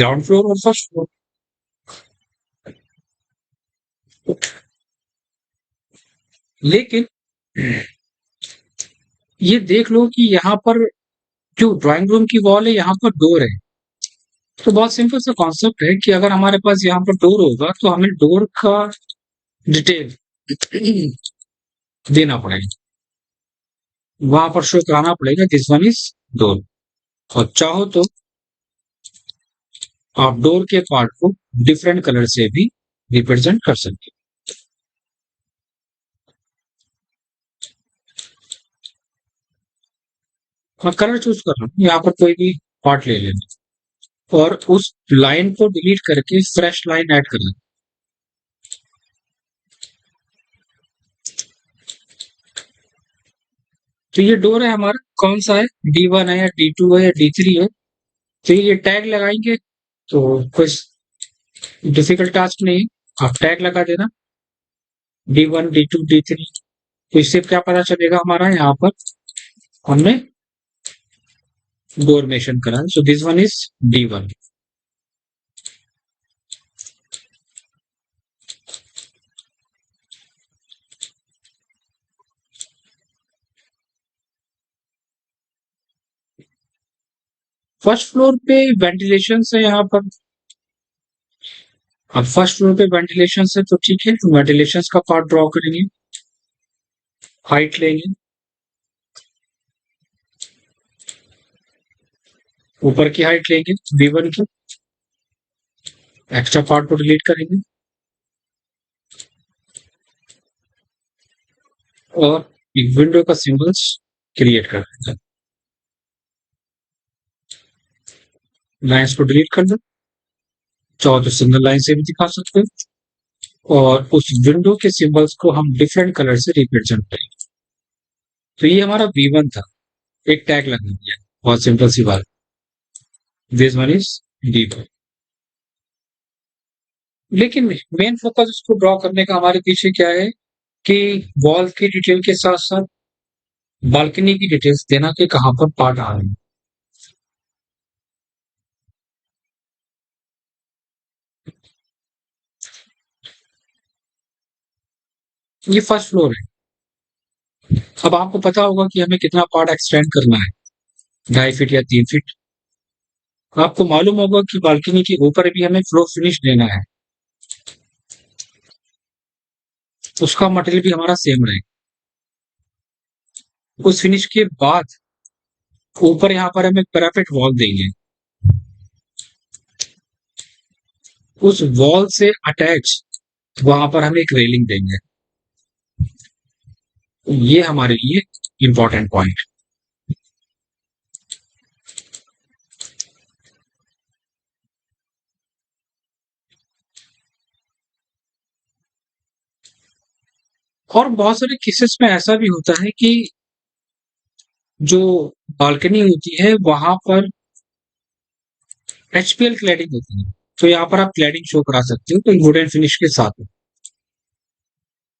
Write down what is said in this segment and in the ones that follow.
Ground floor और first floor. लेकिन ये देख लो कि यहाँ पर जो ड्राइंग रूम की वॉल है, यहाँ पर डोर है। तो बहुत सिंपल सा कॉन्सेप्ट है कि अगर हमारे पास यहाँ पर डोर होगा तो हमें डोर का डिटेल देना पड़ेगा, वहां पर शो कराना पड़ेगा दिस वन इज डोर। और चाहो तो आप डोर के पार्ट को डिफरेंट कलर से भी रिप्रेजेंट कर सकते हो। मैं कलर चूज कर रहा हूँ, यहाँ पर कोई भी पार्ट ले लेना और उस लाइन को डिलीट करके फ्रेश लाइन ऐड करना। तो ये डोर है हमारा, कौन सा है, D1 है या D2 है या D3 है। तो ये टैग लगाएंगे तो कुछ डिफिकल्ट टास्क नहीं है, आप टैग लगा देना D1 D2 D3। तो इससे क्या पता चलेगा हमारा यहाँ पर हमने डोर मेंशन करा है। So this one is D1। First floor पे वेंटिलेशन है यहाँ पर। अब फर्स्ट फ्लोर पे वेंटिलेशन है तो ठीक है, तो वेंटिलेशन का पार्ट ड्रॉ करेंगे, हाइट लेंगे, ऊपर की हाइट लेंगे B1 की, एक्स्ट्रा पार्ट को डिलीट करेंगे और एक विंडो का सिंबल्स क्रिएट कर देंगे। लाइन्स को डिलीट कर दो, चाहो तो सिंगल लाइन से भी दिखा सकते हो। और उस विंडो के सिंबल्स को हम डिफरेंट कलर से रिप्रेजेंट करेंगे। तो ये हमारा V1 था, एक टैग लगा दिया, बहुत सिंपल सी बात। This one is D1। लेकिन मेन फोकस इसको ड्रॉ करने का हमारे पीछे क्या है कि वॉल की डिटेल के साथ साथ बालकनी की डिटेल्स देना कि कहां पर पार्ट आ रहे हैं। ये फर्स्ट फ्लोर है। अब आपको पता होगा कि हमें कितना पार्ट एक्सटेंड करना है, 2.5 फीट या 3 फीट। आपको मालूम होगा कि बालकनी के ऊपर भी हमें फ्लोर फिनिश देना है, उसका मटेरियल भी हमारा सेम रहेगा। उस फिनिश के बाद ऊपर यहाँ पर हम एक पैरापेट वॉल देंगे, उस वॉल से अटैच वहां पर हम एक रेलिंग देंगे। ये हमारे लिए इंपॉर्टेंट पॉइंट। और बहुत सारे केसेस में ऐसा भी होता है कि जो बालकनी होती है वहां पर HPL क्लैडिंग होती है। तो यहाँ पर आप क्लैडिंग शो करा सकते हो, तो वुडन फिनिश के साथ,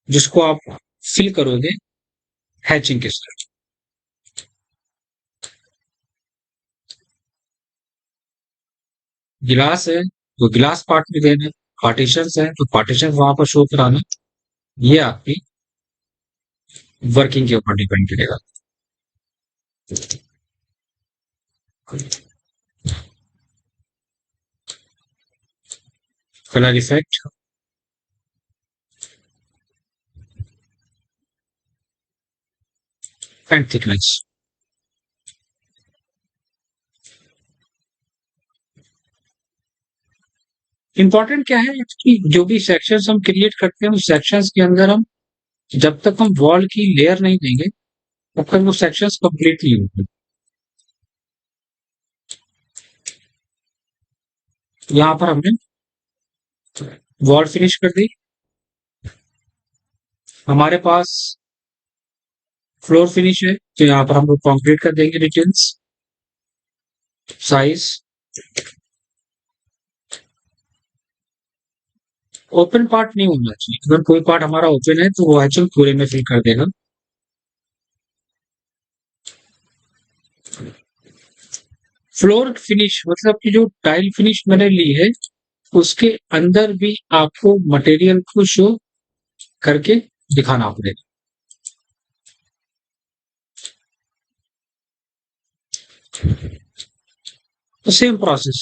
जिसको आप फिल करोगे हैचिंग के साथ। गिलास है तो गिलास पार्ट में देना, पार्टीशन है तो पार्टीशन वहां पर शो कराना। ये आपकी वर्किंग के ऊपर डिपेंड करेगा। Colour effect, and thickness. Important क्या है कि जो भी सेक्शंस हम क्रिएट करते हैं उस सेक्शंस के अंदर हम जब तक हम वॉल की लेयर नहीं देंगे तब तक वो सेक्शंस कंप्लीट नहीं होंगे। यहाँ पर हमने वॉल फिनिश कर दी, हमारे पास फ्लोर फिनिश है तो यहाँ पर हम लोग कंक्रीट कर देंगे डिटेल्स, साइज। ओपन पार्ट नहीं होना चाहिए, अगर कोई पार्ट हमारा ओपन है तो वो एक्चुअल पूरे में फिल कर देगा। फ्लोर फिनिश मतलब कि जो टाइल फिनिश मैंने ली है उसके अंदर भी आपको मटेरियल को शो करके दिखाना पड़ेगा। तो सेम प्रोसेस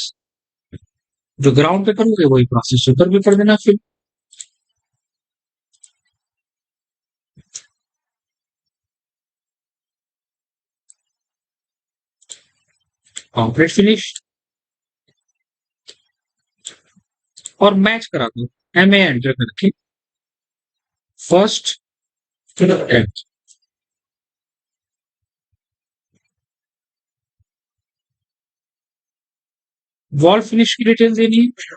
जो ग्राउंड पे करोगे वही प्रोसेस ऊपर भी कर देना। फिर कंक्रीट फिनिश और मैच करा दो MA एंटर करके फर्स्ट फिर टेंथ। वॉल फिनिश की डिटेल्स देनी है,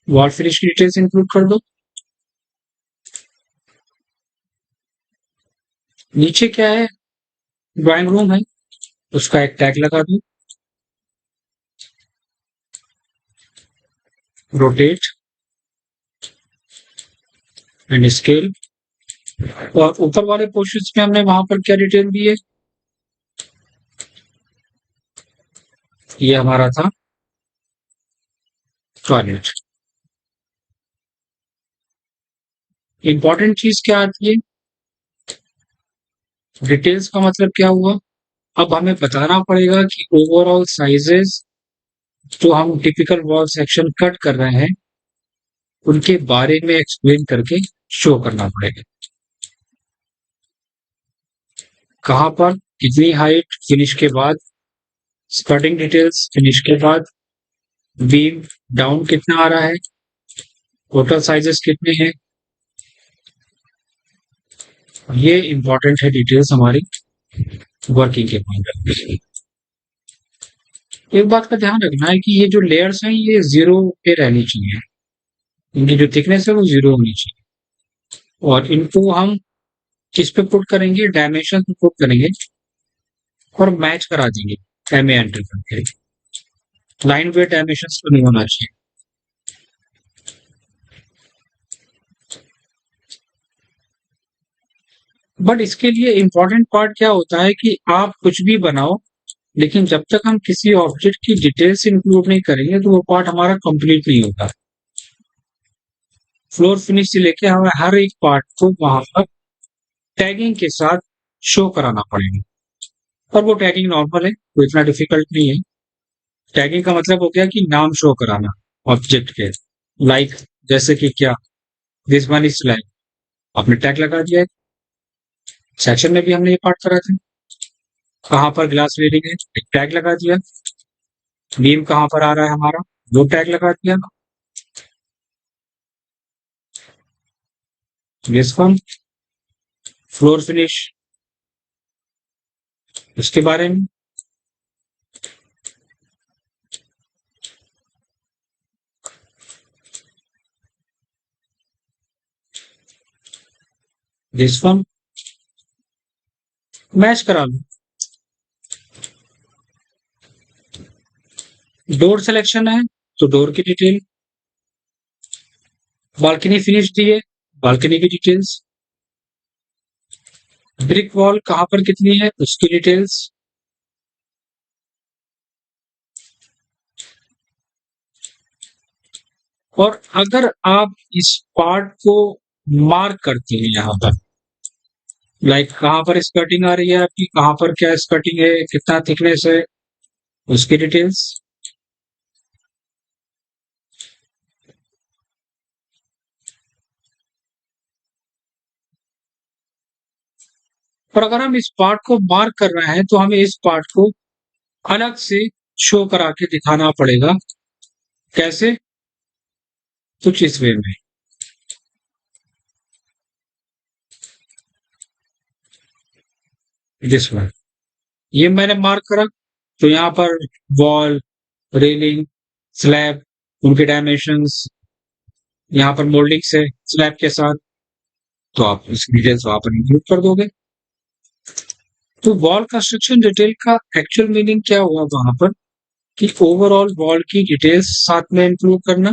वॉल फिनिश की डिटेल्स इंक्लूड कर दो। नीचे क्या है, ड्राइंग रूम है, उसका एक टैग लगा दो, रोटेट एंड स्केल। और ऊपर वाले पोर्शन में हमने वहां पर क्या डिटेल दी है, ये हमारा था टॉयलेट। इंपॉर्टेंट चीज क्या आती है, डिटेल्स का मतलब क्या हुआ, अब हमें बताना पड़ेगा कि ओवरऑल साइजेस जो हम टिपिकल वॉल सेक्शन कट कर रहे हैं उनके बारे में एक्सप्लेन करके शो करना पड़ेगा। कहां पर कितनी हाइट फिनिश के बाद, स्कर्टिंग डिटेल्स फिनिश के बाद, बीम डाउन कितना आ रहा है, टोटल साइजेस कितने हैं, ये इंपॉर्टेंट है डिटेल्स हमारी वर्किंग के पॉइंट। एक बात का ध्यान रखना है कि ये जो लेयर्स हैं ये जीरो पे रहनी चाहिए, इनकी जो थिकनेस है वो जीरो होनी चाहिए। और इनको हम किस पे पुट करेंगे, डायमेंशन पे पुट करेंगे और मैच करा देंगे MA एंटर करके। लाइन वेट डायमेंशन तो नहीं होना चाहिए। बट इसके लिए इंपॉर्टेंट पार्ट क्या होता है कि आप कुछ भी बनाओ लेकिन जब तक हम किसी ऑब्जेक्ट की डिटेल्स इंक्लूड नहीं करेंगे तो वो पार्ट हमारा कंप्लीट नहीं होता। फ्लोर फिनिश से लेके हमें हर एक पार्ट को वहां पर टैगिंग के साथ शो कराना पड़ेगा। और वो टैगिंग नॉर्मल है, तो इतना डिफिकल्ट नहीं है। टैगिंग का मतलब हो गया कि नाम शो कराना ऑब्जेक्ट के, लाइक जैसे कि क्या, दिस वन इज लाइक, आपने टैग लगा दिया है। सेक्शन में भी हमने ये पार्ट करा था, कहाँ पर ग्लास रेलिंग है एक टैग लगा दिया, बीम कहाँ पर आ रहा है हमारा वो टैग लगा दिया। दिस वन फ्लोर फिनिश, उसके बारे में दिस वन मैच करा लो। डोर सिलेक्शन है तो डोर की डिटेल, बालकनी फिनिश दी है, बालकनी की डिटेल्स, ब्रिक वॉल कहां पर कितनी है उसकी डिटेल्स। और अगर आप इस पार्ट को मार्क करते हैं यहाँ पर, लाइक कहां पर स्कर्टिंग आ रही है आपकी, कहां पर क्या स्कर्टिंग है, कितना थिकनेस है, उसकी डिटेल्स। और अगर हम इस पार्ट को मार्क कर रहे हैं तो हमें इस पार्ट को अलग से शो करा के दिखाना पड़ेगा। कैसे, कुछ इस वे में, दिस वन, ये मैंने मार्क करा तो यहाँ पर वॉल, रेलिंग, स्लैब, उनके डायमेंशंस, यहाँ पर मोल्डिंग्स है स्लैब के साथ, तो आप इसकी डिटेल्स वहां पर इंक्लूड कर दोगे। तो वॉल कंस्ट्रक्शन डिटेल का एक्चुअल मीनिंग क्या हुआ वहां पर कि ओवरऑल वॉल की डिटेल्स साथ में इंक्लूड करना,